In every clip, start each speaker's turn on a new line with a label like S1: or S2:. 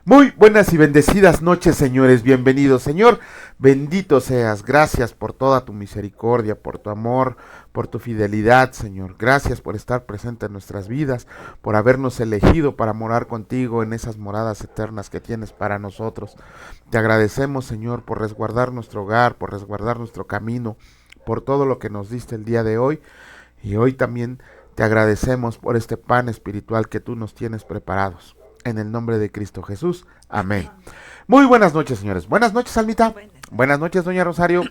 S1: Muy buenas y bendecidas noches, señores. Bienvenidos, Señor. Bendito seas. Gracias por toda tu misericordia, por tu amor, por tu fidelidad, Señor. Gracias por estar presente en nuestras vidas, por habernos elegido para morar contigo en esas moradas eternas que tienes para nosotros. Te agradecemos, Señor, por resguardar nuestro hogar, por resguardar nuestro camino, por todo lo que nos diste el día de hoy. Y hoy también te agradecemos por este pan espiritual que tú nos tienes preparados. En el nombre de Cristo Jesús. Amén. Muy buenas noches, señores. Buenas noches, Almita. Buenas noches, doña Rosario.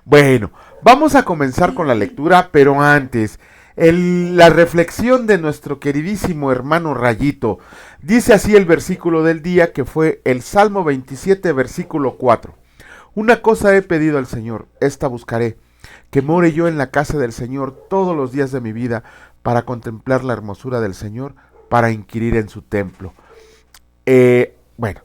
S1: Bueno, vamos a comenzar con la lectura, pero antes, la reflexión de nuestro queridísimo hermano Rayito. Dice así el versículo del día, que fue el Salmo 27, versículo 4. Una cosa he pedido al Señor, esta buscaré, que more yo en la casa del Señor todos los días de mi vida, para contemplar la hermosura del Señor, para inquirir en su templo. Bueno,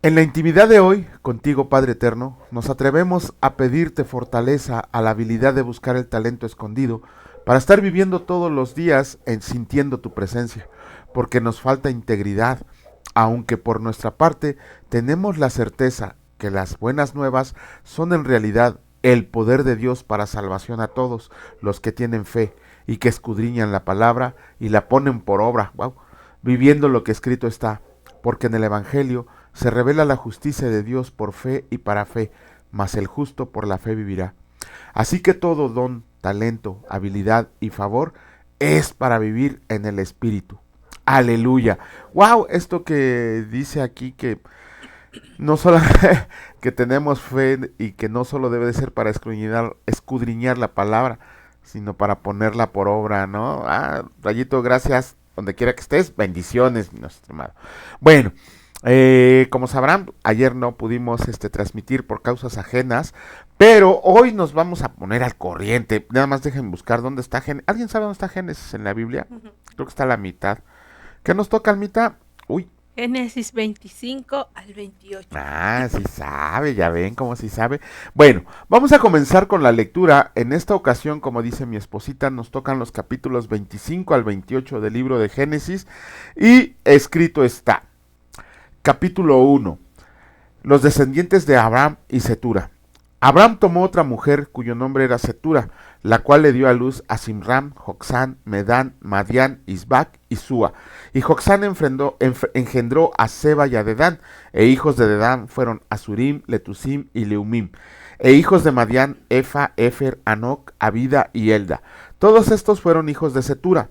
S1: en la intimidad de hoy, contigo, Padre Eterno, nos atrevemos a pedirte fortaleza a la habilidad de buscar el talento escondido para estar viviendo todos los días sintiendo tu presencia, porque nos falta integridad, aunque por nuestra parte tenemos la certeza que las buenas nuevas son en realidad el poder de Dios para salvación a todos los que tienen fe y que escudriñan la palabra y la ponen por obra, viviendo lo que escrito está. Porque en el Evangelio se revela la justicia de Dios por fe y para fe, mas el justo por la fe vivirá. Así que todo don, talento, habilidad y favor es para vivir en el Espíritu. Aleluya. Wow, esto que dice aquí que no solo que tenemos fe y que no solo debe de ser para escudriñar la palabra, sino para ponerla por obra, ¿no? Rayito, gracias. Donde quiera que estés, bendiciones, mi estimado. Bueno, como sabrán, ayer no pudimos transmitir por causas ajenas, pero hoy nos vamos a poner al corriente. Nada más dejen buscar dónde está Génesis. ¿Alguien sabe dónde está Génesis en la Biblia? Creo que está a la mitad. ¿Qué nos toca, Almita? Uy.
S2: Génesis 25 al 28.
S1: Sí sabe, ya ven cómo sí sabe. Bueno, vamos a comenzar con la lectura. En esta ocasión, como dice mi esposita, nos tocan los capítulos 25 al 28 del libro de Génesis. Y escrito está, capítulo 1, los descendientes de Abraham y Cetura. Abraham tomó otra mujer cuyo nombre era Cetura, la cual le dio a luz a Simram, Joxán, Medán, Madián, Isbac y Súa. Y Joxán engendró a Seba y a Dedán, e hijos de Dedán fueron Asurim, Letusim y Leumim. E hijos de Madián, Efa, Efer, Anoc, Abida y Elda. Todos estos fueron hijos de Cetura.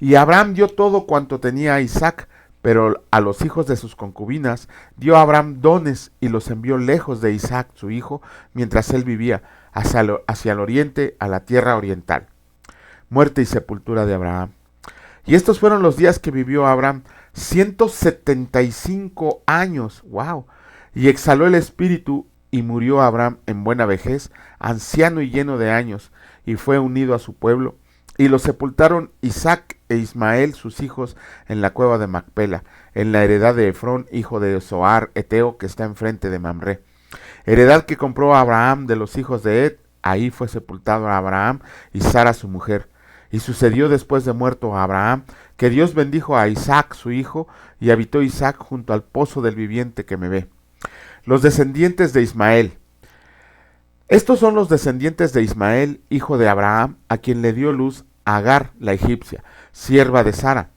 S1: Y Abraham dio todo cuanto tenía a Isaac, pero a los hijos de sus concubinas dio Abraham dones y los envió lejos de Isaac su hijo, mientras él vivía, hacia el oriente, a la tierra oriental. Muerte y sepultura de Abraham. Y estos fueron los días que vivió Abraham, 175 años, wow. Y exhaló el espíritu y murió Abraham en buena vejez, anciano y lleno de años, y fue unido a su pueblo. Y lo sepultaron Isaac e Ismael, sus hijos, en la cueva de Macpela, en la heredad de Efrón, hijo de Zoar, Eteo, que está enfrente de Mamre. Heredad que compró Abraham de los hijos de Ed. Ahí fue sepultado Abraham y Sara su mujer. Y sucedió después de muerto Abraham, que Dios bendijo a Isaac su hijo, y habitó Isaac junto al pozo del viviente que me ve. Los descendientes de Ismael. Estos son los descendientes de Ismael, hijo de Abraham, a quien le dio luz Agar, la egipcia, sierva de Sara.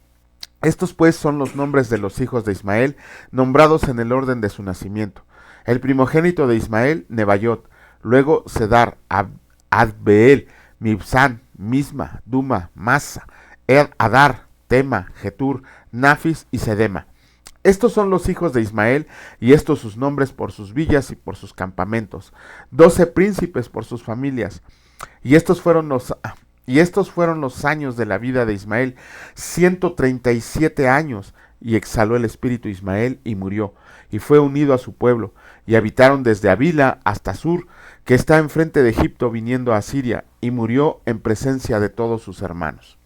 S1: Estos pues son los nombres de los hijos de Ismael, nombrados en el orden de su nacimiento. El primogénito de Ismael, Nebaiot, luego Sedar, Adbeel, Mibsán, Misma, Duma, Masa, Adar, Tema, Getur, Nafis y Sedema. Estos son los hijos de Ismael, y estos sus nombres por sus villas y por sus campamentos, 12 príncipes por sus familias. Y estos fueron los años de la vida de Ismael, 137 años, y exhaló el espíritu Ismael y murió, y fue unido a su pueblo, y habitaron desde Avila hasta Sur, que está enfrente de Egipto viniendo a Siria, y murió en presencia de todos sus hermanos.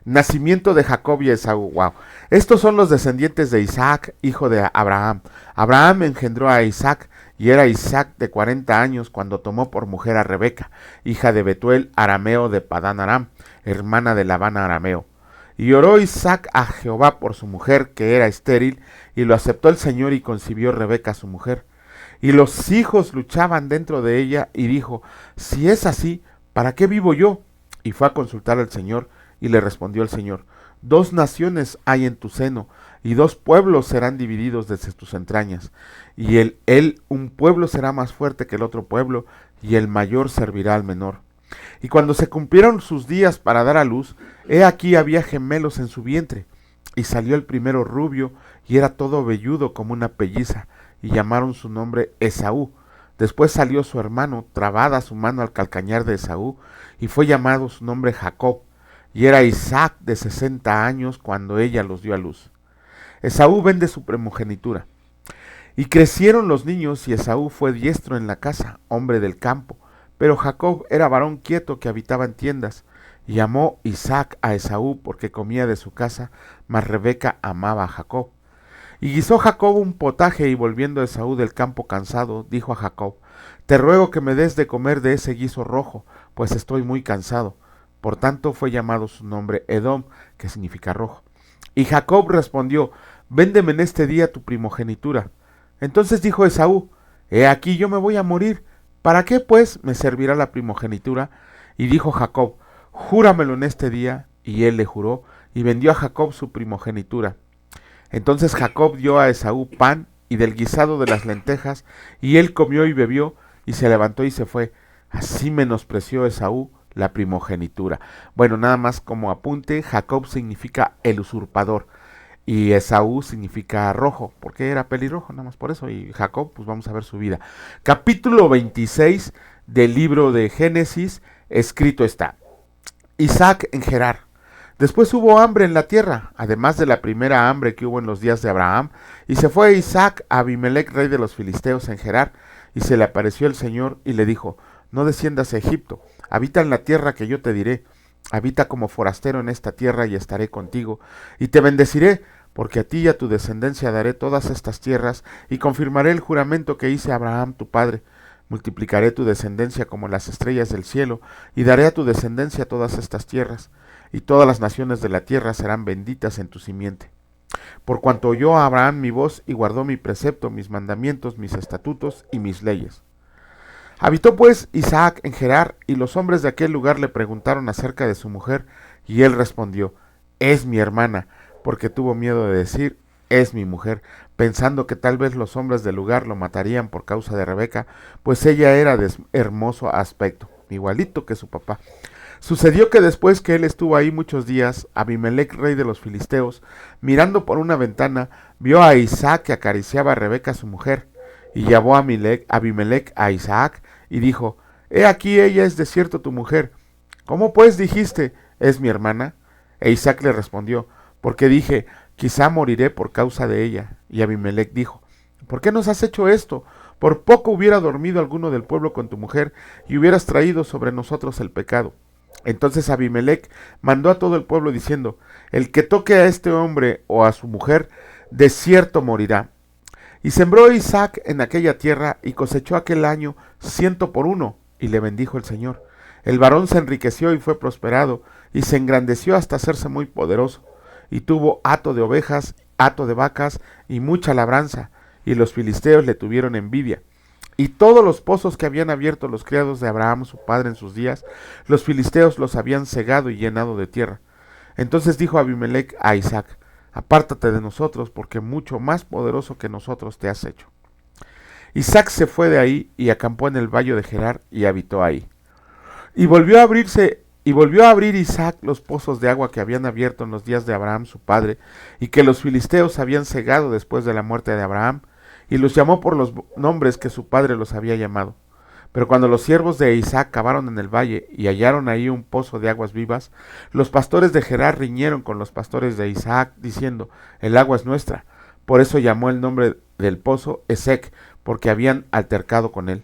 S1: Nacimiento de Jacob y Esaú. Wow. Estos son los descendientes de Isaac, hijo de Abraham. Abraham engendró a Isaac, y era Isaac de 40 años cuando tomó por mujer a Rebeca, hija de Betuel, arameo de Padán Aram, hermana de Labán arameo. Y oró Isaac a Jehová por su mujer, que era estéril, y lo aceptó el Señor y concibió Rebeca su mujer. Y los hijos luchaban dentro de ella, y dijo, si es así, ¿para qué vivo yo? Y fue a consultar al Señor, y le respondió el Señor, 2 naciones hay en tu seno, y 2 pueblos serán divididos desde tus entrañas. Y un pueblo será más fuerte que el otro pueblo, y el mayor servirá al menor. Y cuando se cumplieron sus días para dar a luz, he aquí había gemelos en su vientre. Y salió el primero rubio, y era todo velludo como una pelliza, y llamaron su nombre Esaú. Después salió su hermano, trabada su mano al calcañar de Esaú, y fue llamado su nombre Jacob. Y era Isaac de 60 años cuando ella los dio a luz. Esaú vende su primogenitura. Y crecieron los niños, y Esaú fue diestro en la casa, hombre del campo. Pero Jacob era varón quieto que habitaba en tiendas. Y amó Isaac a Esaú porque comía de su casa, mas Rebeca amaba a Jacob. Y guisó Jacob un potaje, y volviendo Esaú del campo cansado, dijo a Jacob, te ruego que me des de comer de ese guiso rojo, pues estoy muy cansado. Por tanto fue llamado su nombre Edom, que significa rojo. Y Jacob respondió, véndeme en este día tu primogenitura. Entonces dijo Esaú, he aquí yo me voy a morir, ¿para qué pues me servirá la primogenitura? Y dijo Jacob, júramelo en este día. Y él le juró, y vendió a Jacob su primogenitura. Entonces Jacob dio a Esaú pan y del guisado de las lentejas, y él comió y bebió, y se levantó y se fue. Así menospreció Esaú la primogenitura. Bueno, nada más como apunte, Jacob significa el usurpador, y Esaú significa rojo, porque era pelirrojo, nada más por eso, y Jacob, pues vamos a ver su vida. Capítulo 26 del libro de Génesis, escrito está, Isaac en Gerar. Después hubo hambre en la tierra, además de la primera hambre que hubo en los días de Abraham, y se fue Isaac a Abimelec, rey de los filisteos, en Gerar, y se le apareció el Señor y le dijo, no desciendas a Egipto, habita en la tierra que yo te diré, habita como forastero en esta tierra y estaré contigo, y te bendeciré, porque a ti y a tu descendencia daré todas estas tierras, y confirmaré el juramento que hice a Abraham tu padre. Multiplicaré tu descendencia como las estrellas del cielo, y daré a tu descendencia todas estas tierras, y todas las naciones de la tierra serán benditas en tu simiente. Por cuanto oyó a Abraham mi voz, y guardó mi precepto, mis mandamientos, mis estatutos y mis leyes. Habitó pues Isaac en Gerar, y los hombres de aquel lugar le preguntaron acerca de su mujer, y él respondió, es mi hermana, porque tuvo miedo de decir, es mi mujer, pensando que tal vez los hombres del lugar lo matarían por causa de Rebeca, pues ella era de hermoso aspecto, igualito que su papá. Sucedió que después que él estuvo ahí muchos días, Abimelec, rey de los filisteos, mirando por una ventana, vio a Isaac que acariciaba a Rebeca su mujer, y llamó a Abimelec a Isaac, y dijo, he aquí ella es de cierto tu mujer. ¿Cómo pues dijiste, es mi hermana? E Isaac le respondió, porque dije, quizá moriré por causa de ella. Y Abimelec dijo, ¿por qué nos has hecho esto? Por poco hubiera dormido alguno del pueblo con tu mujer, y hubieras traído sobre nosotros el pecado. Entonces Abimelec mandó a todo el pueblo diciendo, el que toque a este hombre o a su mujer, de cierto morirá. Y sembró Isaac en aquella tierra, y cosechó aquel año 100 por 1, y le bendijo el Señor. El varón se enriqueció y fue prosperado, y se engrandeció hasta hacerse muy poderoso, y tuvo hato de ovejas, hato de vacas, y mucha labranza, y los filisteos le tuvieron envidia. Y todos los pozos que habían abierto los criados de Abraham su padre en sus días, los filisteos los habían cegado y llenado de tierra. Entonces dijo Abimelec a Isaac, apártate de nosotros, porque mucho más poderoso que nosotros te has hecho. Isaac se fue de ahí y acampó en el valle de Gerar y habitó ahí. Y volvió a abrir Isaac los pozos de agua que habían abierto en los días de Abraham su padre, y que los filisteos habían cegado después de la muerte de Abraham, y los llamó por los nombres que su padre los había llamado. Pero cuando los siervos de Isaac cavaron en el valle y hallaron ahí un pozo de aguas vivas, los pastores de Gerar riñeron con los pastores de Isaac, diciendo, el agua es nuestra. Por eso llamó el nombre del pozo Esec, porque habían altercado con él.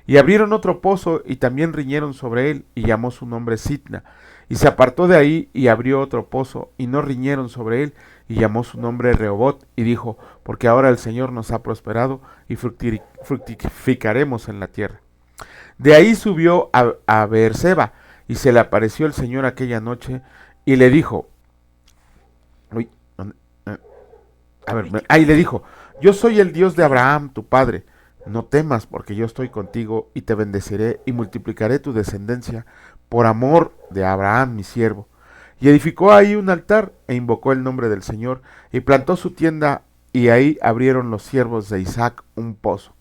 S1: Y abrieron otro pozo y también riñeron sobre él, y llamó su nombre Sitna. Y se apartó de ahí y abrió otro pozo, y no riñeron sobre él, y llamó su nombre Rehobot, y dijo, porque ahora el Señor nos ha prosperado, y fructificaremos en la tierra. De ahí subió a Beerseba, y se le apareció el Señor aquella noche, y le dijo, A ver, ahí le dijo, yo soy el Dios de Abraham, tu padre. No temas, porque yo estoy contigo y te bendeciré y multiplicaré tu descendencia por amor de Abraham, mi siervo. Y edificó ahí un altar e invocó el nombre del Señor y plantó su tienda, y ahí abrieron los siervos de Isaac un pozo.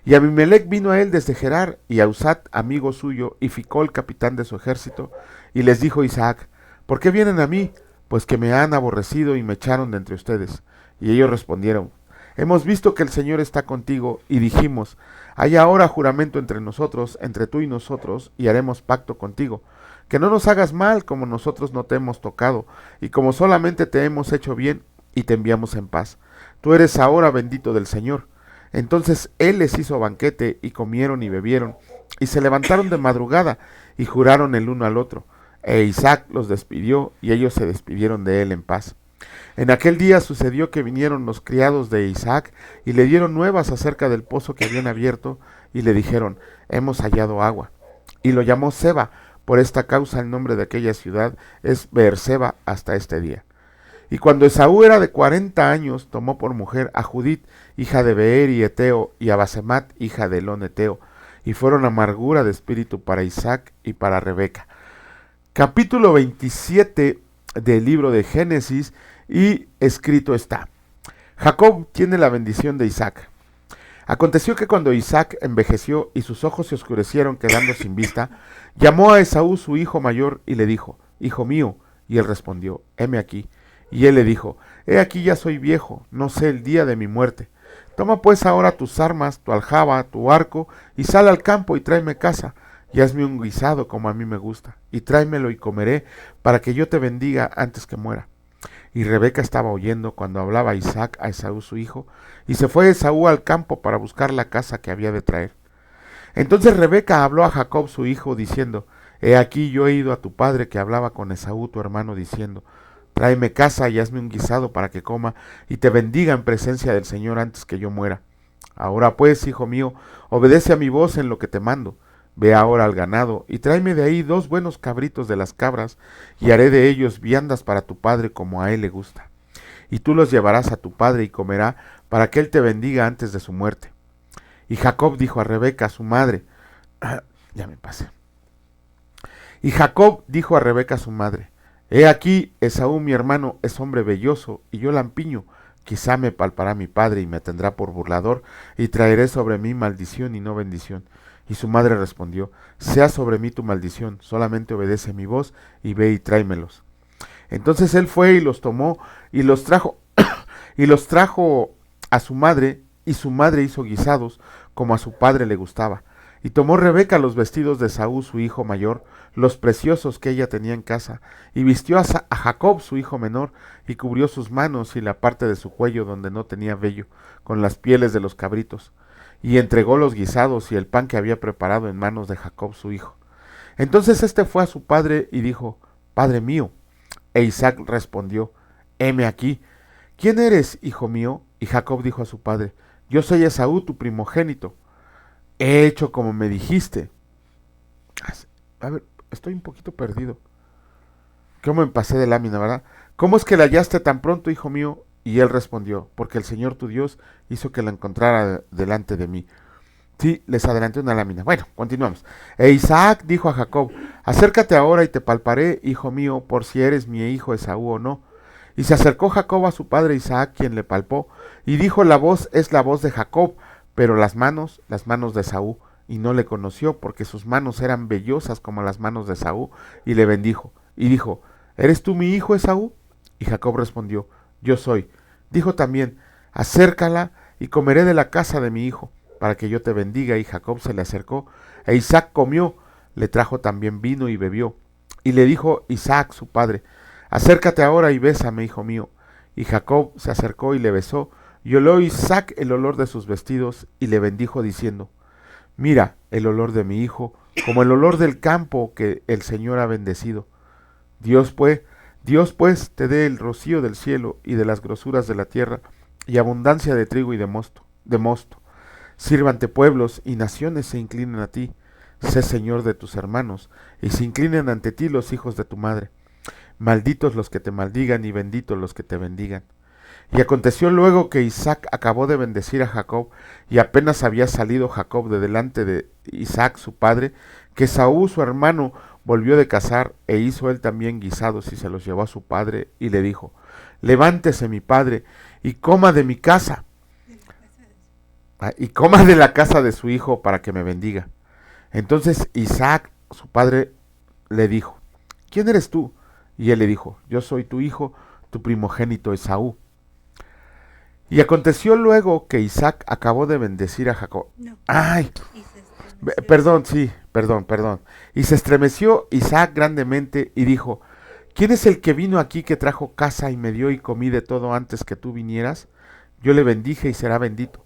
S1: Y Abimelech vino a él desde Gerar, y a Usat, amigo suyo, y Ficol, capitán de su ejército, y les dijo Isaac, ¿por qué vienen a mí? Pues que me han aborrecido y me echaron de entre ustedes. Y ellos respondieron, hemos visto que el Señor está contigo, y dijimos, hay ahora juramento entre nosotros, entre tú y nosotros, y haremos pacto contigo, que no nos hagas mal como nosotros no te hemos tocado, y como solamente te hemos hecho bien, y te enviamos en paz. Tú eres ahora bendito del Señor. Entonces él les hizo banquete, y comieron y bebieron, y se levantaron de madrugada, y juraron el uno al otro. E Isaac los despidió, y ellos se despidieron de él en paz. En aquel día sucedió que vinieron los criados de Isaac, y le dieron nuevas acerca del pozo que habían abierto, y le dijeron, hemos hallado agua. Y lo llamó Seba. Por esta causa el nombre de aquella ciudad es Beerseba hasta este día. Y cuando Esaú era de 40 años, tomó por mujer a Judith, hija de Beer y Eteo, y a Basemat, hija de Elón Eteo, y fueron amargura de espíritu para Isaac y para Rebeca. Capítulo 27 del libro de Génesis, y escrito está: Jacob tiene la bendición de Isaac. Aconteció que cuando Isaac envejeció y sus ojos se oscurecieron quedando sin vista, llamó a Esaú su hijo mayor y le dijo, hijo mío, y él respondió, heme aquí. Y él le dijo, he aquí ya soy viejo, no sé el día de mi muerte. Toma pues ahora tus armas, tu aljaba, tu arco, y sal al campo y tráeme caza, y hazme un guisado como a mí me gusta, y tráemelo y comeré, para que yo te bendiga antes que muera. Y Rebeca estaba oyendo cuando hablaba Isaac a Esaú su hijo, y se fue Esaú al campo para buscar la caza que había de traer. Entonces Rebeca habló a Jacob su hijo, diciendo, he aquí yo he ido a tu padre que hablaba con Esaú tu hermano, diciendo, tráeme caza y hazme un guisado para que coma, y te bendiga en presencia del Señor antes que yo muera. Ahora pues, hijo mío, obedece a mi voz en lo que te mando. Ve ahora al ganado, y tráeme de ahí 2 buenos cabritos de las cabras, y haré de ellos viandas para tu padre como a él le gusta. Y tú los llevarás a tu padre y comerá, para que él te bendiga antes de su muerte. Y Jacob dijo a Rebeca, su madre, ya me pasé. Y Jacob dijo a Rebeca, su madre, he aquí, Esaú mi hermano es hombre velloso, y yo lampiño, quizá me palpará mi padre y me tendrá por burlador, y traeré sobre mí maldición y no bendición. Y su madre respondió, sea sobre mí tu maldición, solamente obedece mi voz, y ve y tráemelos. Entonces él fue y los tomó, y los trajo, y los trajo a su madre, y su madre hizo guisados, como a su padre le gustaba. Y tomó Rebeca los vestidos de Esaú su hijo mayor, los preciosos que ella tenía en casa, y vistió a Jacob su hijo menor, y cubrió sus manos y la parte de su cuello donde no tenía vello, con las pieles de los cabritos, y entregó los guisados y el pan que había preparado en manos de Jacob su hijo. Entonces éste fue a su padre y dijo, Padre mío. E Isaac respondió, heme aquí. ¿Quién eres, hijo mío? Y Jacob dijo a su padre, yo soy Esaú, tu primogénito. He hecho como me dijiste. A ver, estoy un poquito perdido. ¿Cómo me pasé de lámina, verdad? ¿Cómo es que la hallaste tan pronto, hijo mío? Y él respondió, porque el Señor tu Dios hizo que la encontrara delante de mí. Sí, les adelanté una lámina. Bueno, continuamos. E Isaac dijo a Jacob, acércate ahora y te palparé, hijo mío, por si eres mi hijo Esaú o no. Y se acercó Jacob a su padre Isaac, quien le palpó, y dijo, la voz es la voz de Jacob, pero las manos de Esaú. Y no le conoció, porque sus manos eran vellosas como las manos de Esaú, y le bendijo. Y dijo, ¿eres tú mi hijo Esaú? Y Jacob respondió, yo soy. Dijo también, acércala y comeré de la casa de mi hijo, para que yo te bendiga. Y Jacob se le acercó, e Isaac comió, le trajo también vino y bebió. Y le dijo Isaac su padre, acércate ahora y bésame, hijo mío. Y Jacob se acercó y le besó, y olió Isaac el olor de sus vestidos, y le bendijo diciendo, mira el olor de mi hijo, como el olor del campo que el Señor ha bendecido. Dios pues te dé el rocío del cielo y de las grosuras de la tierra, y abundancia de trigo y de mosto. Sírvante pueblos y naciones se inclinen a ti. Sé Señor de tus hermanos, y se inclinen ante ti los hijos de tu madre. Malditos los que te maldigan y benditos los que te bendigan. Y aconteció luego que Isaac acabó de bendecir a Jacob, y apenas había salido Jacob de delante de Isaac su padre, que Esaú su hermano volvió de cazar, e hizo él también guisados y se los llevó a su padre, y le dijo: levántese mi padre, y coma de mi casa, y coma de la casa de su hijo, para que me bendiga. Entonces Isaac su padre le dijo: ¿quién eres tú? Y él le dijo: yo soy tu hijo, tu primogénito Esaú. Y aconteció luego que Isaac acabó de bendecir a Jacob.
S2: No.
S1: Ay,
S2: Y se estremeció.
S1: perdón, sí, perdón. Y se estremeció Isaac grandemente y dijo: ¿quién es el que vino aquí, que trajo casa y me dio y comí de todo antes que tú vinieras? Yo le bendije y será bendito.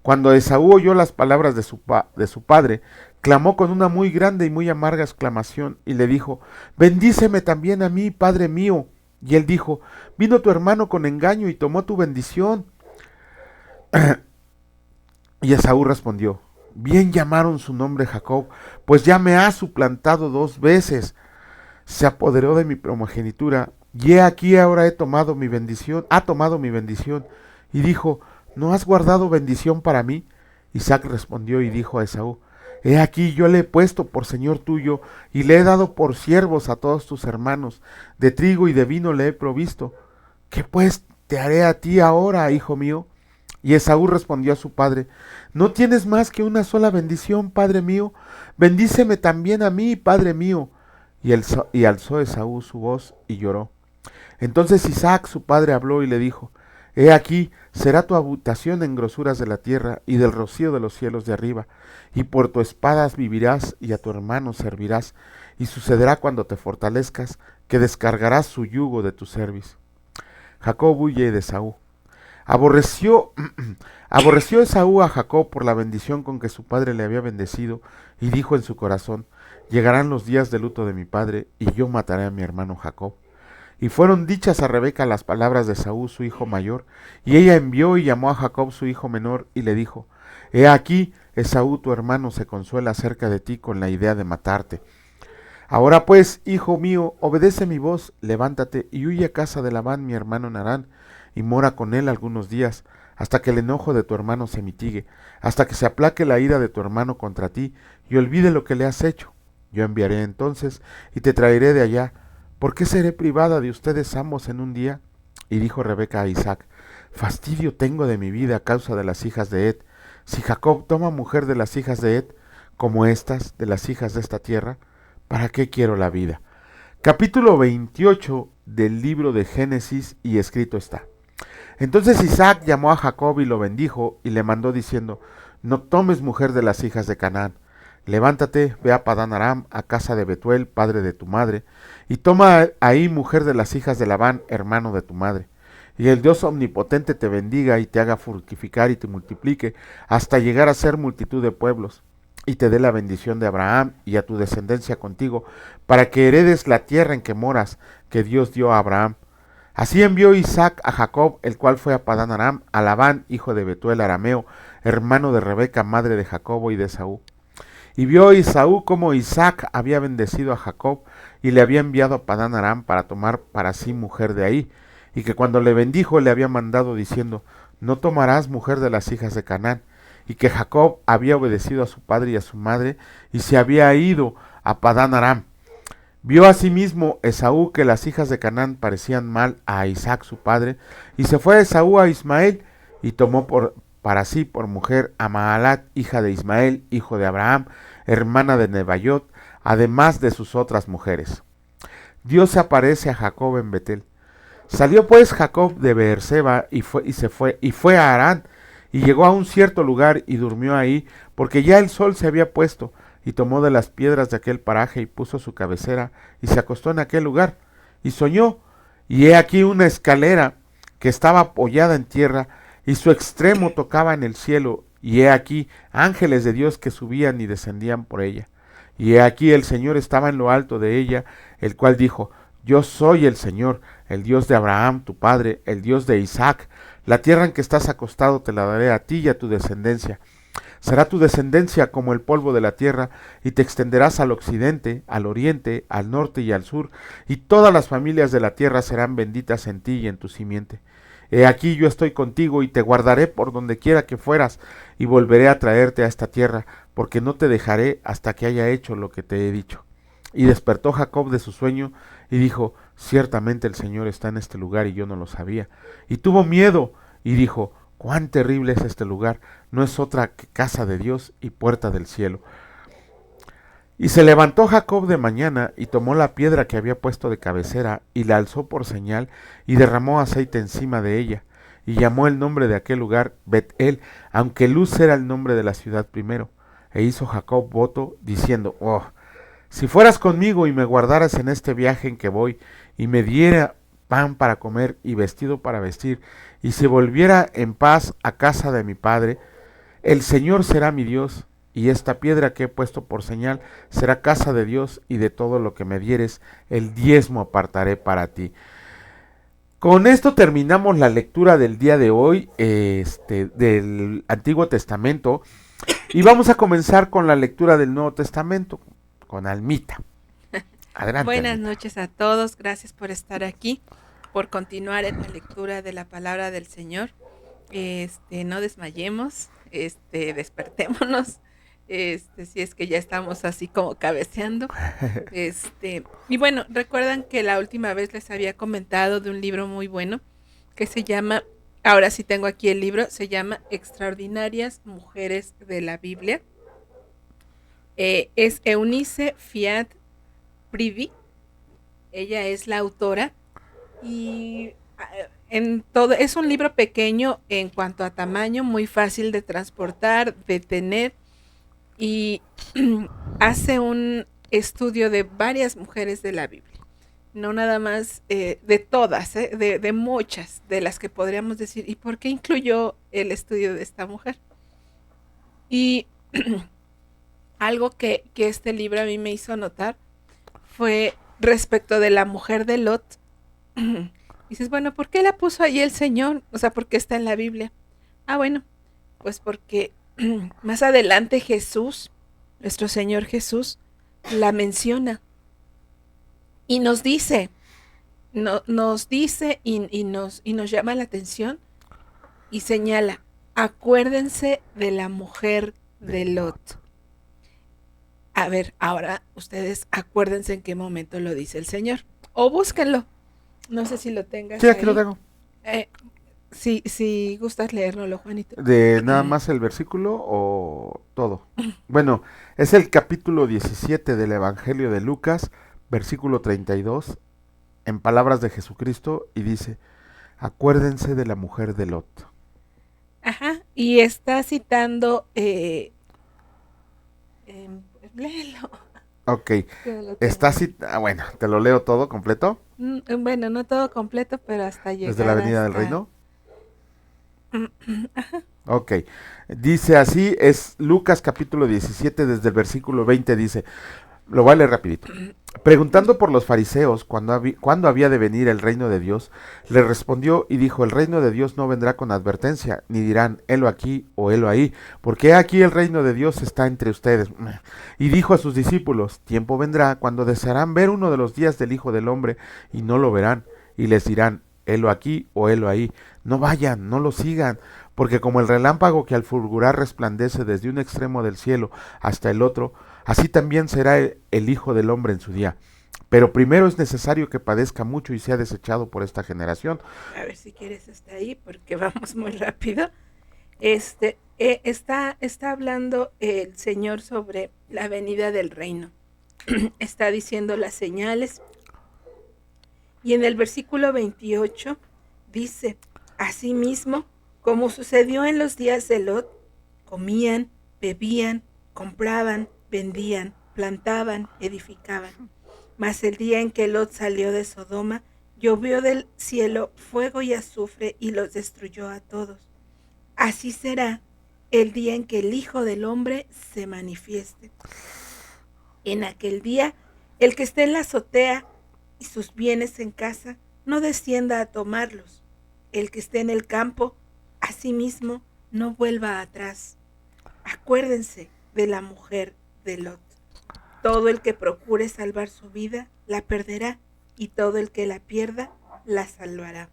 S1: Cuando Esaú oyó las palabras de su padre, clamó con una muy grande y muy amarga exclamación y le dijo: bendíceme también a mí, padre mío. Y él dijo: vino tu hermano con engaño y tomó tu bendición. Y Esaú respondió: bien llamaron su nombre Jacob, pues ya me ha suplantado 2 veces. Se apoderó de mi primogenitura, y he aquí ahora ha tomado mi bendición. Y dijo: ¿no has guardado bendición para mí? Isaac respondió y dijo a Esaú: he aquí yo le he puesto por señor tuyo, y le he dado por siervos a todos tus hermanos, de trigo y de vino le he provisto. ¿Qué pues te haré a ti ahora, hijo mío? Y Esaú respondió a su padre: ¿no tienes más que una sola bendición, padre mío? Bendíceme también a mí, padre mío. Y alzó Esaú su voz y lloró. Entonces Isaac su padre habló y le dijo: he aquí, será tu habitación en grosuras de la tierra y del rocío de los cielos de arriba, y por tu espada vivirás y a tu hermano servirás, y sucederá cuando te fortalezcas, que descargarás su yugo de tu cerviz. Jacob huye de Esaú. Aborreció, aborreció Esaú a Jacob por la bendición con que su padre le había bendecido, y dijo en su corazón: llegarán los días de luto de mi padre, y yo mataré a mi hermano Jacob. Y fueron dichas a Rebeca las palabras de Esaú su hijo mayor, y ella envió y llamó a Jacob su hijo menor, y le dijo: he aquí, Esaú tu hermano se consuela acerca de ti con la idea de matarte. Ahora pues, hijo mío, obedece mi voz, levántate y huye a casa de Labán mi hermano en Harán, y mora con él algunos días, hasta que el enojo de tu hermano se mitigue, hasta que se aplaque la ira de tu hermano contra ti, y olvide lo que le has hecho. Yo enviaré entonces, y te traeré de allá. ¿Por qué seré privada de ustedes ambos en un día? Y dijo Rebeca a Isaac: fastidio tengo de mi vida a causa de las hijas de Ed. Si Jacob toma mujer de las hijas de Ed, como estas, de las hijas de esta tierra, ¿para qué quiero la vida? Capítulo 28 del libro de Génesis, y escrito está: entonces Isaac llamó a Jacob y lo bendijo, y le mandó diciendo: no tomes mujer de las hijas de Canaán. Levántate, ve a Padán Aram, a casa de Betuel, padre de tu madre, y toma ahí mujer de las hijas de Labán, hermano de tu madre. Y el Dios omnipotente te bendiga y te haga fructificar y te multiplique, hasta llegar a ser multitud de pueblos, y te dé la bendición de Abraham y a tu descendencia contigo, para que heredes la tierra en que moras, que Dios dio a Abraham. Así envió Isaac a Jacob, el cual fue a Padán Aram, a Labán, hijo de Betuel arameo, hermano de Rebeca, madre de Jacobo y de Esaú. Y vio Esaú cómo Isaac había bendecido a Jacob y le había enviado a Padán Aram para tomar para sí mujer de ahí, y que cuando le bendijo le había mandado diciendo: no tomarás mujer de las hijas de Canaán, y que Jacob había obedecido a su padre y a su madre, y se había ido a Padán Aram. Vio asimismo Esaú que las hijas de Canaán parecían mal a Isaac su padre, y se fue Esaú a Ismael, y tomó para sí por mujer a Mahalat, hija de Ismael, hijo de Abraham, hermana de Nebaiot, además de sus otras mujeres. Dios se aparece a Jacob en Betel. Salió pues Jacob de Beerseba y fue a Harán, y llegó a un cierto lugar y durmió ahí, porque ya el sol se había puesto, y tomó de las piedras de aquel paraje y puso su cabecera, y se acostó en aquel lugar, y soñó, y he aquí una escalera que estaba apoyada en tierra, y su extremo tocaba en el cielo, y he aquí ángeles de Dios que subían y descendían por ella. Y he aquí el Señor estaba en lo alto de ella, el cual dijo: yo soy el Señor, el Dios de Abraham tu padre, el Dios de Isaac. La tierra en que estás acostado te la daré a ti y a tu descendencia. Será tu descendencia como el polvo de la tierra, y te extenderás al occidente, al oriente, al norte y al sur, y todas las familias de la tierra serán benditas en ti y en tu simiente. He aquí yo estoy contigo y te guardaré por donde quiera que fueras, y volveré a traerte a esta tierra, porque no te dejaré hasta que haya hecho lo que te he dicho. Y despertó Jacob de su sueño y dijo, ciertamente el Señor está en este lugar y yo no lo sabía. Y tuvo miedo y dijo, cuán terrible es este lugar, no es otra que casa de Dios y puerta del cielo. Y se levantó Jacob de mañana y tomó la piedra que había puesto de cabecera y la alzó por señal y derramó aceite encima de ella y llamó el nombre de aquel lugar Bet-El, aunque Luz era el nombre de la ciudad primero. E hizo Jacob voto diciendo, oh, si fueras conmigo y me guardaras en este viaje en que voy y me diera pan para comer y vestido para vestir y se volviera en paz a casa de mi padre, el Señor será mi Dios, y esta piedra que he puesto por señal será casa de Dios, y de todo lo que me dieres, el diezmo apartaré para ti. Con esto terminamos la lectura del día de hoy, del Antiguo Testamento, y vamos a comenzar con la lectura del Nuevo Testamento, con Almita. Adelante.
S2: Buenas
S1: Almita.
S2: noches a todos, gracias por estar aquí, por continuar en la lectura de la palabra del Señor. No desmayemos, despertémonos, si es que ya estamos así como cabeceando. Y bueno, recuerdan que la última vez les había comentado de un libro muy bueno que se llama, ahora sí tengo aquí el libro, se llama Extraordinarias Mujeres de la Biblia. Es Eunice Fiat Privi, ella es la autora y en todo es un libro pequeño en cuanto a tamaño, muy fácil de transportar, de tener y hace un estudio de varias mujeres de la Biblia, no nada más de todas, de muchas de las que podríamos decir, ¿y por qué incluyó el estudio de esta mujer? Y algo que este libro a mí me hizo notar fue respecto de la mujer de Lot. Dices, bueno, ¿por qué la puso ahí el Señor? O sea, ¿por qué está en la Biblia? Ah, bueno, pues porque más adelante Jesús, nuestro Señor Jesús, la menciona y nos dice, nos dice y nos llama la atención y señala, acuérdense de la mujer de Lot. A ver, ahora ustedes acuérdense en qué momento lo dice el Señor. O búsquenlo. No sé si lo tengas.
S1: Sí, aquí
S2: ahí.
S1: lo tengo.
S2: Si gustas leérnoslo, Juanito.
S1: ¿De nada más el versículo o todo? Bueno, es el capítulo 17 del Evangelio de Lucas, versículo 32, en palabras de Jesucristo, y dice, acuérdense de la mujer de Lot.
S2: Ajá, y está citando, léelo.
S1: Ok, está bueno, te lo leo todo completo.
S2: Bueno, no todo completo, pero hasta llegar
S1: Desde la Avenida del Reino. Ok, dice así, es Lucas capítulo 17, desde el versículo 20 dice, lo voy a leer rapidito. Preguntando por los fariseos cuándo había de venir el reino de Dios, le respondió y dijo, el reino de Dios no vendrá con advertencia, ni dirán, helo aquí o helo ahí, porque aquí el reino de Dios está entre ustedes. Y dijo a sus discípulos, tiempo vendrá cuando desearán ver uno de los días del Hijo del Hombre, y no lo verán, y les dirán, helo aquí o helo ahí. No vayan, no lo sigan, porque como el relámpago que al fulgurar resplandece desde un extremo del cielo hasta el otro, así también será el Hijo del Hombre en su día. Pero primero es necesario que padezca mucho y sea desechado por esta generación.
S2: A ver si quieres hasta ahí, porque vamos muy rápido. Está hablando el Señor sobre la venida del reino. Está diciendo las señales. Y en el versículo 28 dice, asimismo, como sucedió en los días de Lot, comían, bebían, compraban, vendían, plantaban, edificaban. Mas el día en que Lot salió de Sodoma, llovió del cielo fuego y azufre y los destruyó a todos. Así será el día en que el Hijo del Hombre se manifieste. En aquel día, el que esté en la azotea y sus bienes en casa, no descienda a tomarlos. El que esté en el campo, asimismo, no vuelva atrás. Acuérdense de la mujer de Lot. Todo el que procure salvar su vida, la perderá, y todo el que la pierda, la salvará.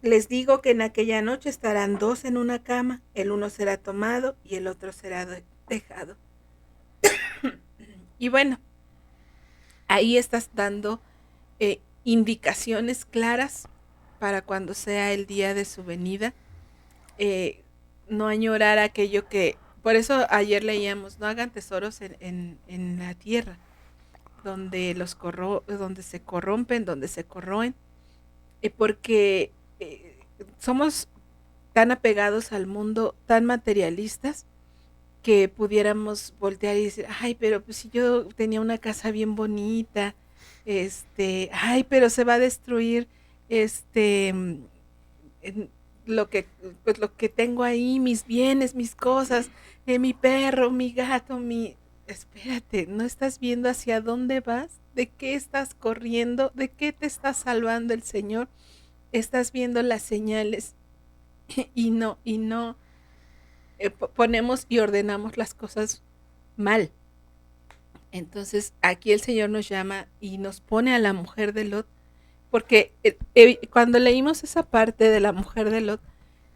S2: Les digo que en aquella noche estarán dos en una cama, el uno será tomado y el otro será dejado. Y bueno, ahí estás dando indicaciones claras para cuando sea el día de su venida. No añorar aquello que, por eso ayer leíamos, no hagan tesoros en la tierra, donde donde se corrompen, donde se corroen, porque somos tan apegados al mundo, tan materialistas, que pudiéramos voltear y decir, ay, pero pues si yo tenía una casa bien bonita, ay, pero se va a destruir, este, en lo que, pues lo que tengo ahí, mis bienes, mis cosas, mi perro, mi gato, espérate, ¿no estás viendo hacia dónde vas? ¿De qué estás corriendo? ¿De qué te está salvando el Señor? Estás viendo las señales y no ponemos y ordenamos las cosas mal. Entonces aquí el Señor nos llama y nos pone a la mujer de Lot, porque cuando leímos esa parte de la mujer de Lot,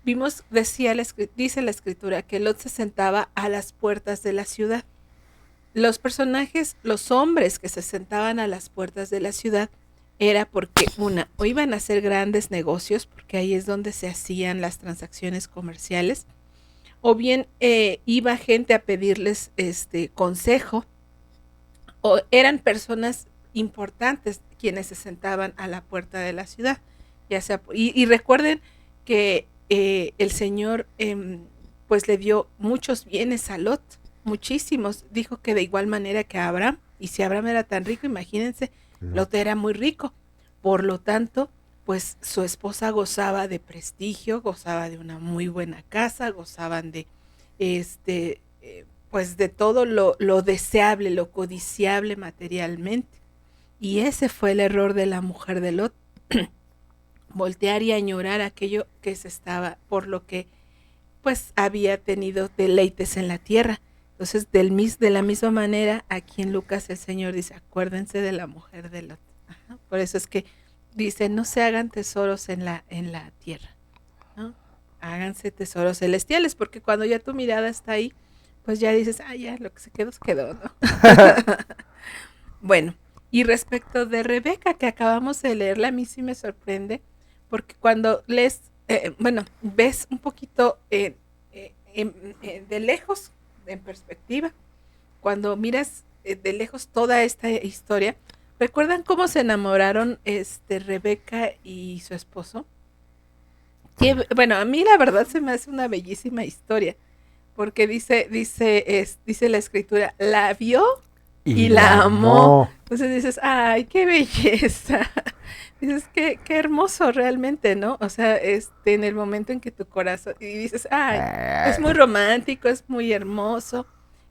S2: vimos, dice la escritura, que Lot se sentaba a las puertas de la ciudad. Los personajes, los hombres que se sentaban a las puertas de la ciudad, era porque o iban a hacer grandes negocios, porque ahí es donde se hacían las transacciones comerciales, o bien iba gente a pedirles consejo, o eran personas importantes quienes se sentaban a la puerta de la ciudad. Ya sea, y recuerden que el Señor pues le dio muchos bienes a Lot, muchísimos. Dijo que de igual manera que a Abraham, y si Abraham era tan rico, imagínense, Lot era muy rico. Por lo tanto, pues su esposa gozaba de prestigio, gozaba de una muy buena casa, gozaban de pues de todo lo deseable, lo codiciable materialmente. Y ese fue el error de la mujer de Lot, voltear y añorar aquello que se estaba, por lo que pues había tenido deleites en la tierra. Entonces, de la misma manera, aquí en Lucas el Señor dice, acuérdense de la mujer de Lot. Ajá. Por eso es que dice, no se hagan tesoros en la tierra, ¿no? Háganse tesoros celestiales, porque cuando ya tu mirada está ahí, pues ya dices, ya, lo que se quedó, ¿no? Bueno, y respecto de Rebeca, que acabamos de leerla, a mí sí me sorprende, porque cuando lees, ves un poquito de lejos, en perspectiva, cuando miras de lejos toda esta historia, ¿recuerdan cómo se enamoraron Rebeca y su esposo? Que, bueno, a mí la verdad se me hace una bellísima historia, porque dice la escritura, la vio y la amó. Entonces dices, ay, qué belleza. Dices, qué hermoso realmente, ¿no? O sea, en el momento en que tu corazón, y dices, ay, es muy romántico, es muy hermoso,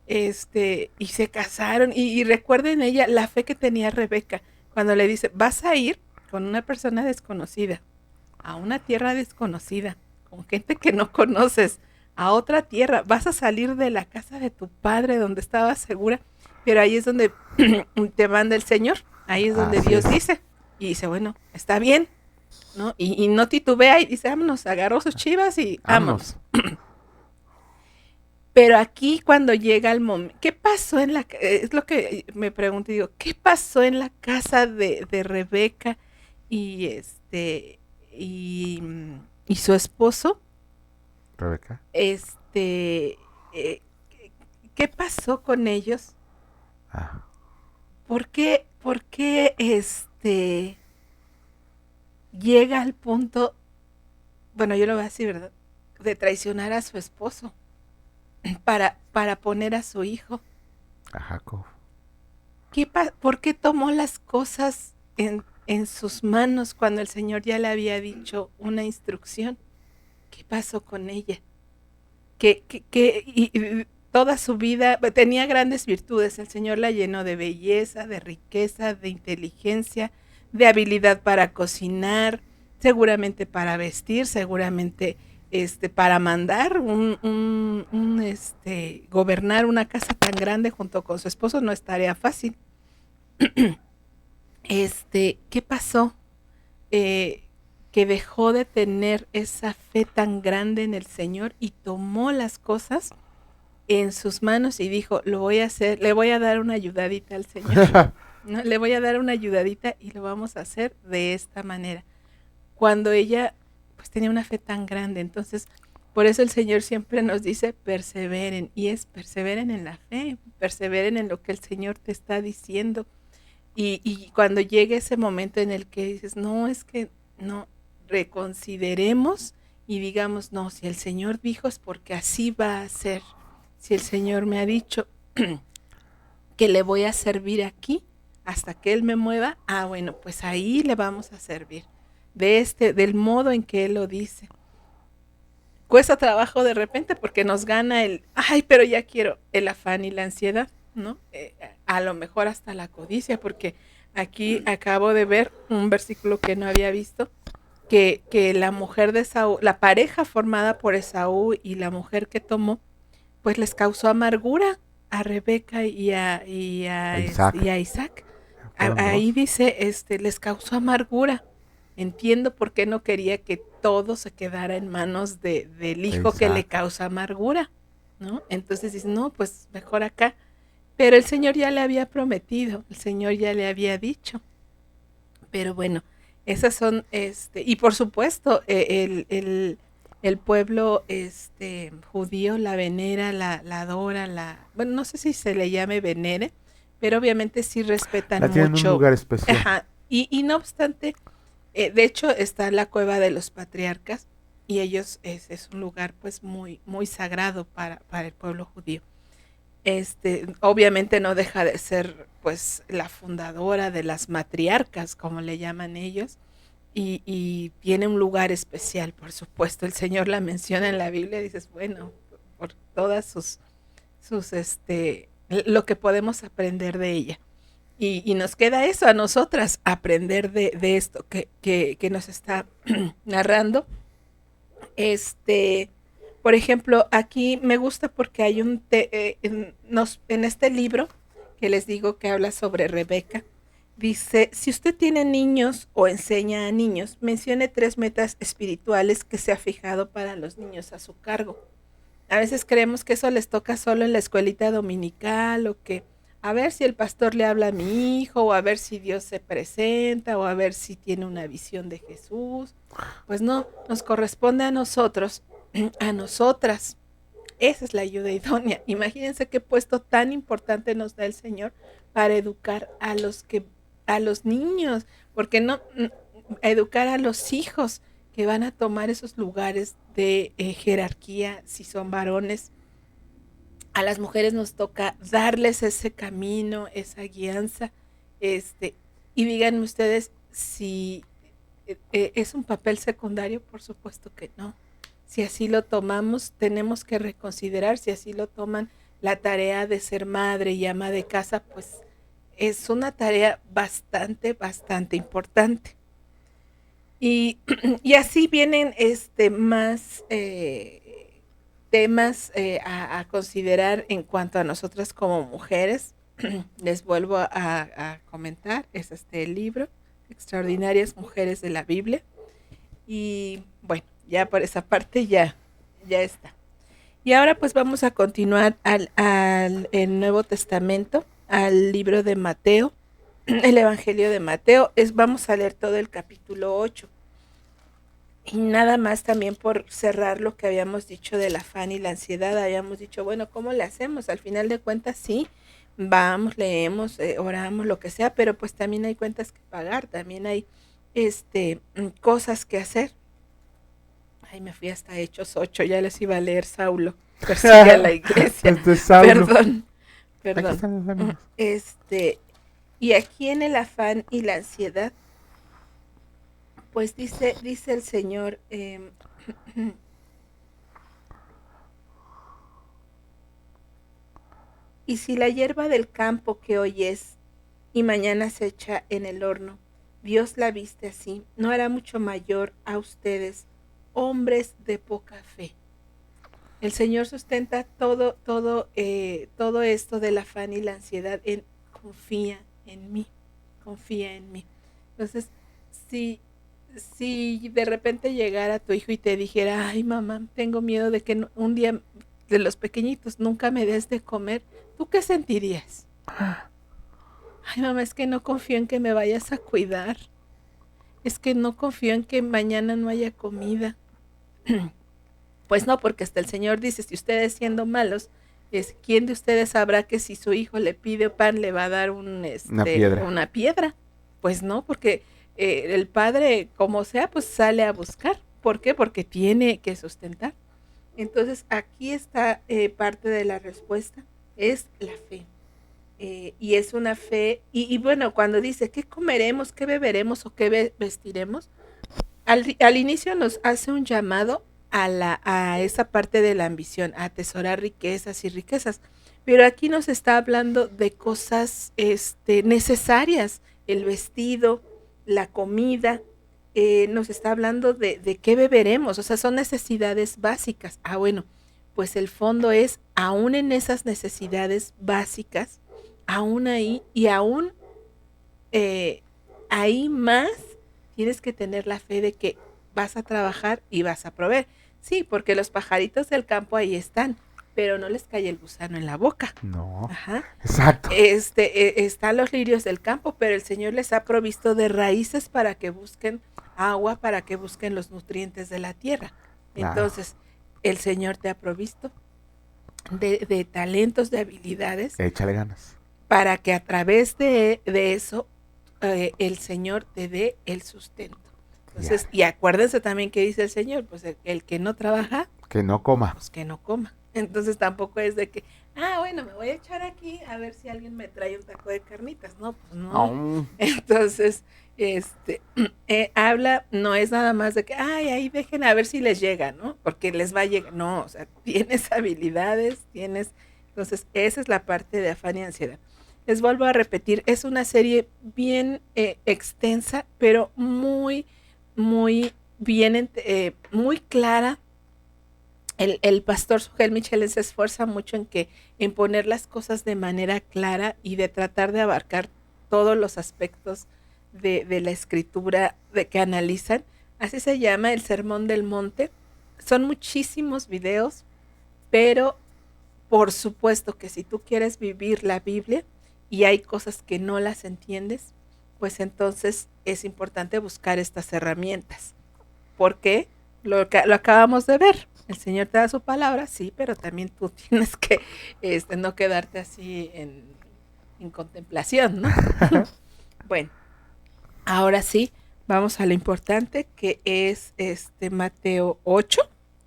S2: y se casaron, y recuerden ella, la fe que tenía Rebeca, cuando le dice, vas a ir con una persona desconocida, a una tierra desconocida, con gente que no conoces, a otra tierra, vas a salir de la casa de tu padre donde estabas segura, pero ahí es donde te manda el Señor, ahí es donde Dios dice, y dice, bueno, está bien, ¿no? Y no titubea y dice, vámonos, agarró sus chivas y vámonos. Pero aquí cuando llega el momento, ¿qué pasó es lo que me pregunto y digo, ¿qué pasó en la casa de Rebeca y y su esposo?
S1: Rebeca.
S2: ¿Qué pasó con ellos? ¿Por qué llega al punto, bueno, yo lo voy a decir, ¿verdad?, de traicionar a su esposo para poner a su hijo?
S1: A Jacob.
S2: ¿Por qué tomó las cosas en sus manos cuando el Señor ya le había dicho una instrucción? ¿Qué pasó con ella? Y toda su vida tenía grandes virtudes. El Señor la llenó de belleza, de riqueza, de inteligencia, de habilidad para cocinar, seguramente para vestir, seguramente para mandar gobernar una casa tan grande junto con su esposo no es tarea fácil. ¿Qué pasó? que dejó de tener esa fe tan grande en el Señor y tomó las cosas en sus manos y dijo, lo voy a hacer, le voy a dar una ayudadita al Señor, ¿no? Le voy a dar una ayudadita y lo vamos a hacer de esta manera. Cuando ella pues tenía una fe tan grande, entonces por eso el Señor siempre nos dice perseveren, y es perseveren en la fe, perseveren en lo que el Señor te está diciendo. Y cuando llegue ese momento en el que dices, no, es que no, reconsideremos y digamos, no, si el Señor dijo es porque así va a ser. Si el Señor me ha dicho que le voy a servir aquí hasta que Él me mueva, bueno, pues ahí le vamos a servir. Del modo en que Él lo dice. Cuesta trabajo de repente porque nos gana pero ya quiero, el afán y la ansiedad, ¿no? A lo mejor hasta la codicia, porque aquí acabo de ver un versículo que no había visto, que la mujer de Esaú, la pareja formada por Esaú y la mujer que tomó, pues les causó amargura a Rebeca
S1: Isaac.
S2: y a Isaac. Ahí dice, les causó amargura. Entiendo por qué no quería que todo se quedara en manos del hijo que le causa amargura, ¿no? Entonces dice, no, pues mejor acá. Pero el Señor ya le había prometido, el Señor ya le había dicho. Pero bueno, esas son, y por supuesto, el pueblo judío la venera, la adora, bueno, no sé si se le llame venere, pero obviamente sí respetan
S1: la tienen
S2: mucho.
S1: Un lugar especial.
S2: Ajá, y no obstante, de hecho está la cueva de los patriarcas, y ellos es un lugar pues muy, muy sagrado para el pueblo judío. Obviamente no deja de ser pues la fundadora de las matriarcas, como le llaman ellos, y tiene un lugar especial, por supuesto. El Señor la menciona en la Biblia, dices, bueno, por todas sus lo que podemos aprender de ella. Y nos queda eso a nosotras, aprender de esto que nos está narrando. Por ejemplo, aquí me gusta porque hay en este libro que les digo que habla sobre Rebeca, dice, si usted tiene niños o enseña a niños, mencione 3 metas espirituales que se ha fijado para los niños a su cargo. A veces creemos que eso les toca solo en la escuelita dominical, o que a ver si el pastor le habla a mi hijo, o a ver si Dios se presenta, o a ver si tiene una visión de Jesús. Pues no, nos corresponde a nosotros, a nosotras. Esa es la ayuda idónea. Imagínense qué puesto tan importante nos da el Señor para educar a los niños, porque no educar a los hijos que van a tomar esos lugares de jerarquía si son varones. A las mujeres nos toca darles ese camino, esa guianza, y díganme ustedes si es un papel secundario. Por supuesto que no. Si así lo tomamos, tenemos que reconsiderar. Si así lo toman, la tarea de ser madre y ama de casa, pues es una tarea bastante, bastante importante. Y así vienen más temas a considerar en cuanto a nosotras como mujeres. Les vuelvo a comentar, es el libro, Extraordinarias Mujeres de la Biblia. Y bueno, ya por esa parte ya está. Y ahora pues vamos a continuar el Nuevo Testamento, al libro de Mateo, el Evangelio de Mateo. Vamos a leer todo el capítulo 8. Y nada más también por cerrar lo que habíamos dicho del afán y la ansiedad. Habíamos dicho, bueno, ¿cómo le hacemos? Al final de cuentas, sí, vamos, leemos, oramos, lo que sea, pero pues también hay cuentas que pagar, también hay cosas que hacer. Ay, me fui hasta Hechos 8, ya les iba a leer Saulo, persigue a la iglesia. Perdón. Y aquí en el afán y la ansiedad, pues dice el Señor, y si la hierba del campo que hoy es y mañana se echa en el horno, Dios la viste así, ¿no hará mucho mayor a ustedes, hombres de poca fe? El Señor sustenta todo esto del afán y la ansiedad en confía en mí. Entonces, si si de repente llegara tu hijo y te dijera, ay mamá, tengo miedo de que un día de los pequeñitos nunca me des de comer, ¿tú qué sentirías? Ay mamá, es que no confío en que me vayas a cuidar, es que no confío en que mañana no haya comida. Pues no, porque hasta el Señor dice, si ustedes siendo malos, ¿quién de ustedes sabrá que si su hijo le pide pan le va a dar
S1: Una piedra.
S2: una piedra? Pues no, porque el padre, como sea, pues sale a buscar. ¿Por qué? Porque tiene que sustentar. Entonces, aquí está parte de la respuesta, es la fe. Y es una fe, y bueno, cuando dice, ¿qué comeremos, qué beberemos o qué vestiremos? Al inicio nos hace un llamado a esa parte de la ambición, a atesorar riquezas y riquezas. Pero aquí nos está hablando de cosas necesarias, el vestido, la comida, nos está hablando de qué beberemos, o sea, son necesidades básicas. Ah, bueno, pues el fondo es, aún en esas necesidades básicas, aún ahí y aún eh, ahí más tienes que tener la fe de que vas a trabajar y vas a proveer. Sí, porque los pajaritos del campo ahí están, pero no les cae el gusano en la boca.
S1: No,
S2: Ajá.
S1: exacto.
S2: Están los lirios del campo, pero el Señor les ha provisto de raíces para que busquen agua, para que busquen los nutrientes de la tierra.
S1: Claro.
S2: Entonces, el Señor te ha provisto de talentos, de habilidades,
S1: Échale ganas.
S2: para que a través de eso el Señor te dé el sustento. Entonces, y acuérdense también que dice el Señor, pues el que no trabaja,
S1: que no coma.
S2: Pues que no coma. Entonces tampoco es de que, bueno, me voy a echar aquí a ver si alguien me trae un taco de carnitas. No, pues no.
S1: Oh.
S2: Entonces, habla, no es nada más de que, ahí dejen a ver si les llega, ¿no? Porque les va a llegar. No, o sea, tienes habilidades, entonces esa es la parte de afán y ansiedad. Les vuelvo a repetir, es una serie bien extensa, pero muy, muy bien, muy clara. El pastor Sugel Michelén se esfuerza mucho en poner las cosas de manera clara y de tratar de abarcar todos los aspectos de la escritura de que analizan. Así se llama el Sermón del Monte. Son muchísimos videos, pero por supuesto que si tú quieres vivir la Biblia y hay cosas que no las entiendes, pues entonces es importante buscar estas herramientas. ¿Por qué? Lo acabamos de ver. El Señor te da su palabra, sí, pero también tú tienes que no quedarte así en contemplación, ¿no? Bueno, ahora sí, vamos a lo importante que es Mateo 8,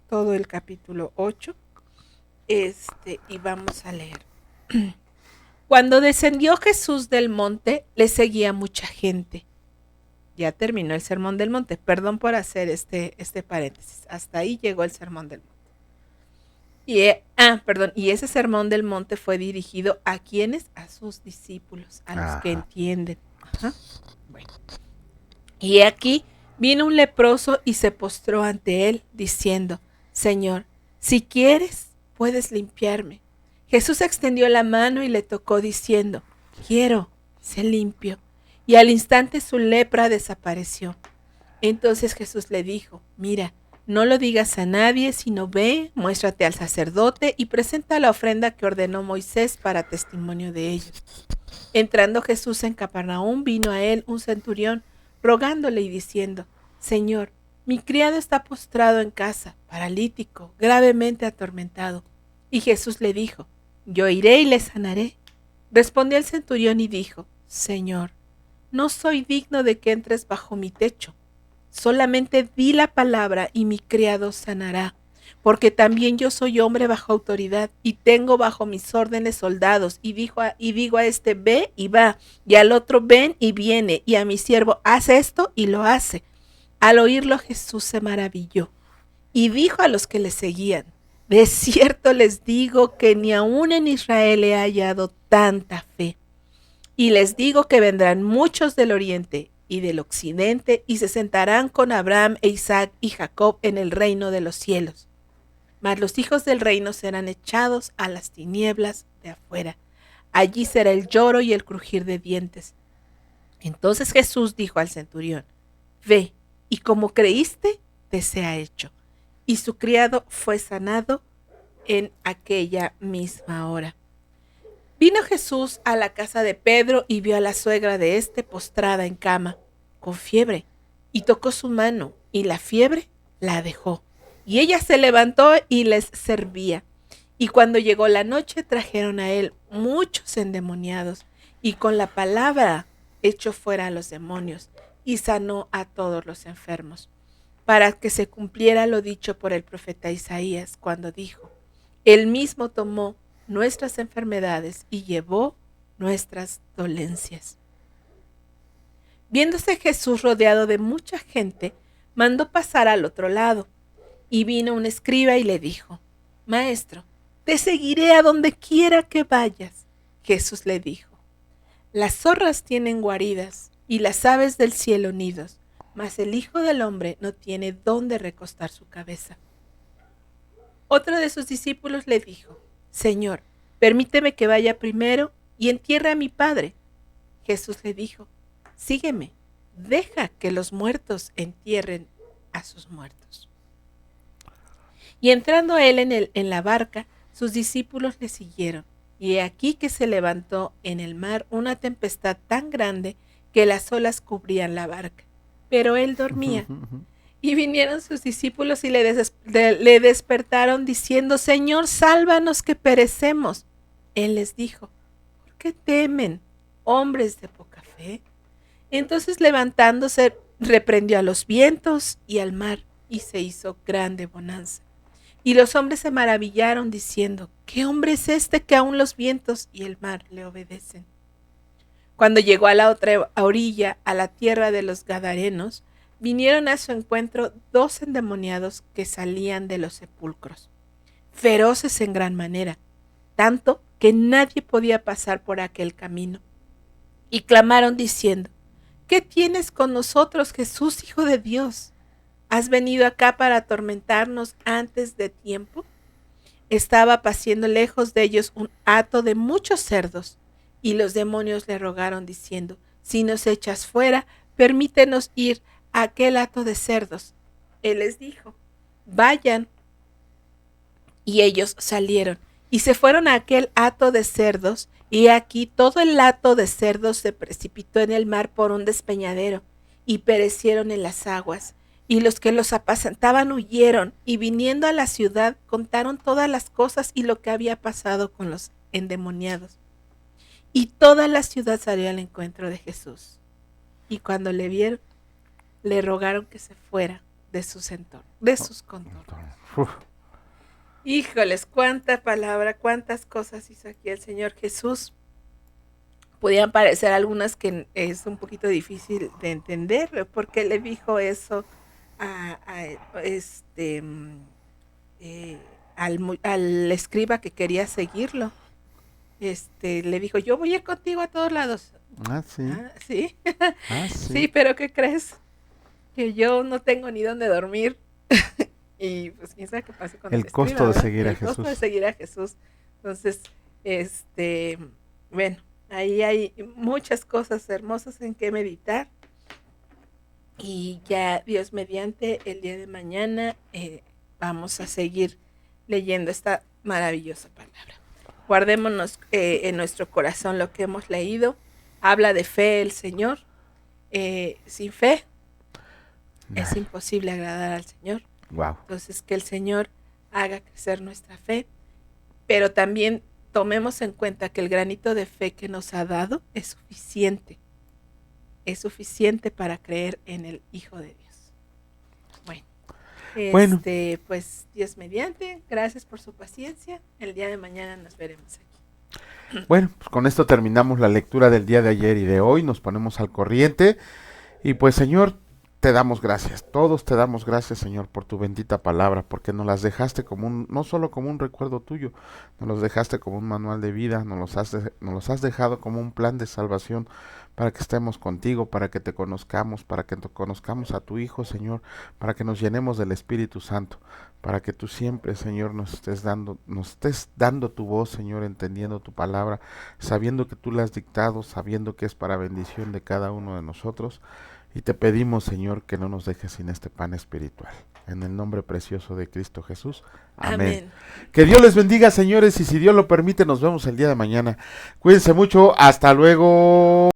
S2: todo el capítulo 8, y vamos a leer. Cuando descendió Jesús del monte, le seguía mucha gente. Ya terminó el Sermón del Monte. Perdón por hacer este paréntesis. Hasta ahí llegó el Sermón del Monte. Y ese Sermón del Monte fue dirigido ¿a quiénes? A sus discípulos, a los que entienden. Ajá. Bueno. Y aquí vino un leproso y se postró ante él, diciendo, Señor, si quieres, puedes limpiarme. Jesús extendió la mano y le tocó, diciendo, quiero, sé limpio. Y al instante su lepra desapareció. Entonces Jesús le dijo, mira, no lo digas a nadie, sino ve, muéstrate al sacerdote y presenta la ofrenda que ordenó Moisés para testimonio de ello. Entrando Jesús en Capernaum, vino a él un centurión, rogándole y diciendo, Señor, mi criado está postrado en casa, paralítico, gravemente atormentado. Y Jesús le dijo, yo iré y le sanaré. Respondió el centurión y dijo, Señor, no soy digno de que entres bajo mi techo. Solamente di la palabra y mi criado sanará, porque también yo soy hombre bajo autoridad y tengo bajo mis órdenes soldados, y digo a este ve y va, y al otro ven y viene, y a mi siervo haz esto y lo hace. Al oírlo Jesús se maravilló y dijo a los que le seguían, de cierto les digo que ni aún en Israel he hallado tanta fe. Y les digo que vendrán muchos del oriente y del occidente y se sentarán con Abraham e Isaac y Jacob en el reino de los cielos. Mas los hijos del reino serán echados a las tinieblas de afuera. Allí será el lloro y el crujir de dientes. Entonces Jesús dijo al centurión, ve, y como creíste, te sea hecho. Y su criado fue sanado en aquella misma hora. Vino Jesús a la casa de Pedro y vio a la suegra de éste postrada en cama, con fiebre, y tocó su mano, y la fiebre la dejó. Y ella se levantó y les servía. Y cuando llegó la noche, trajeron a él muchos endemoniados, y con la palabra echó fuera a los demonios, y sanó a todos los enfermos, para que se cumpliera lo dicho por el profeta Isaías, cuando dijo: Él mismo tomó nuestras enfermedades y llevó nuestras dolencias. Viéndose Jesús rodeado de mucha gente, mandó pasar al otro lado. Y vino un escriba y le dijo: Maestro, te seguiré a donde quiera que vayas. Jesús le dijo: Las zorras tienen guaridas y las aves del cielo nidos, mas el Hijo del Hombre no tiene dónde recostar su cabeza. Otro de sus discípulos le dijo: Señor, permíteme que vaya primero y entierre a mi padre. Jesús le dijo: Sígueme, deja que los muertos entierren a sus muertos. Y entrando él en la barca, sus discípulos le siguieron. Y he aquí que se levantó en el mar una tempestad tan grande que las olas cubrían la barca. Pero él dormía. Y vinieron sus discípulos y le despertaron diciendo: Señor, sálvanos que perecemos. Él les dijo: ¿Por qué temen, hombres de poca fe? Entonces levantándose, reprendió a los vientos y al mar, y se hizo grande bonanza. Y los hombres se maravillaron diciendo: ¿Qué hombre es este que aún los vientos y el mar le obedecen? Cuando llegó a la otra orilla, a la tierra de los Gadarenos, vinieron a su encuentro 2 endemoniados que salían de los sepulcros, feroces en gran manera, tanto que nadie podía pasar por aquel camino. Y clamaron diciendo: ¿Qué tienes con nosotros, Jesús, Hijo de Dios? ¿Has venido acá para atormentarnos antes de tiempo? Estaba paciendo lejos de ellos un hato de muchos cerdos, y los demonios le rogaron diciendo: Si nos echas fuera, permítenos ir a aquel hato de cerdos. Él les dijo: Vayan. Y ellos salieron y se fueron a aquel hato de cerdos, y aquí todo el hato de cerdos se precipitó en el mar por un despeñadero, y perecieron en las aguas. Y los que los apacentaban huyeron, y viniendo a la ciudad contaron todas las cosas y lo que había pasado con los endemoniados. Y toda la ciudad salió al encuentro de Jesús. Y cuando le vieron, le rogaron que se fuera de sus contornos. Híjoles, cuánta palabra, cuántas cosas hizo aquí el Señor Jesús. Podían parecer algunas que es un poquito difícil de entender. ¿Por qué le dijo eso al escriba que quería seguirlo? Le dijo: yo voy a ir contigo a todos lados.
S1: Sí.
S2: ¿Sí?
S1: Sí.
S2: Sí, pero ¿qué crees? Que yo no tengo ni dónde dormir. Y pues quién sabe qué pasa con
S1: el costo de seguir a
S2: Jesús. El costo de seguir a Jesús. Entonces, bueno, ahí hay muchas cosas hermosas en que meditar. Y ya, Dios mediante, el día de mañana vamos a seguir leyendo esta maravillosa palabra. Guardémonos en nuestro corazón lo que hemos leído. Habla de fe el Señor. Sin fe es imposible agradar al Señor.
S1: Wow.
S2: Entonces, que el Señor haga crecer nuestra fe, pero también tomemos en cuenta que el granito de fe que nos ha dado es suficiente. Es suficiente para creer en el Hijo de Dios. Bueno, pues Dios mediante, gracias por su paciencia. El día de mañana nos veremos aquí.
S1: Bueno, pues con esto terminamos la lectura del día de ayer y de hoy. Nos ponemos al corriente. Y pues, Señor, te damos gracias, todos te damos gracias, Señor, por tu bendita palabra, porque nos las dejaste no solo como un recuerdo tuyo, nos los dejaste como un manual de vida, nos los has dejado como un plan de salvación para que estemos contigo, para que te conozcamos, para que conozcamos a tu Hijo, Señor, para que nos llenemos del Espíritu Santo, para que tú siempre, Señor, nos estés dando tu voz, Señor, entendiendo tu palabra, sabiendo que tú la has dictado, sabiendo que es para bendición de cada uno de nosotros. Y te pedimos, Señor, que no nos dejes sin este pan espiritual. En el nombre precioso de Cristo Jesús. Amén. Que Dios les bendiga, señores, y si Dios lo permite, nos vemos el día de mañana. Cuídense mucho. Hasta luego.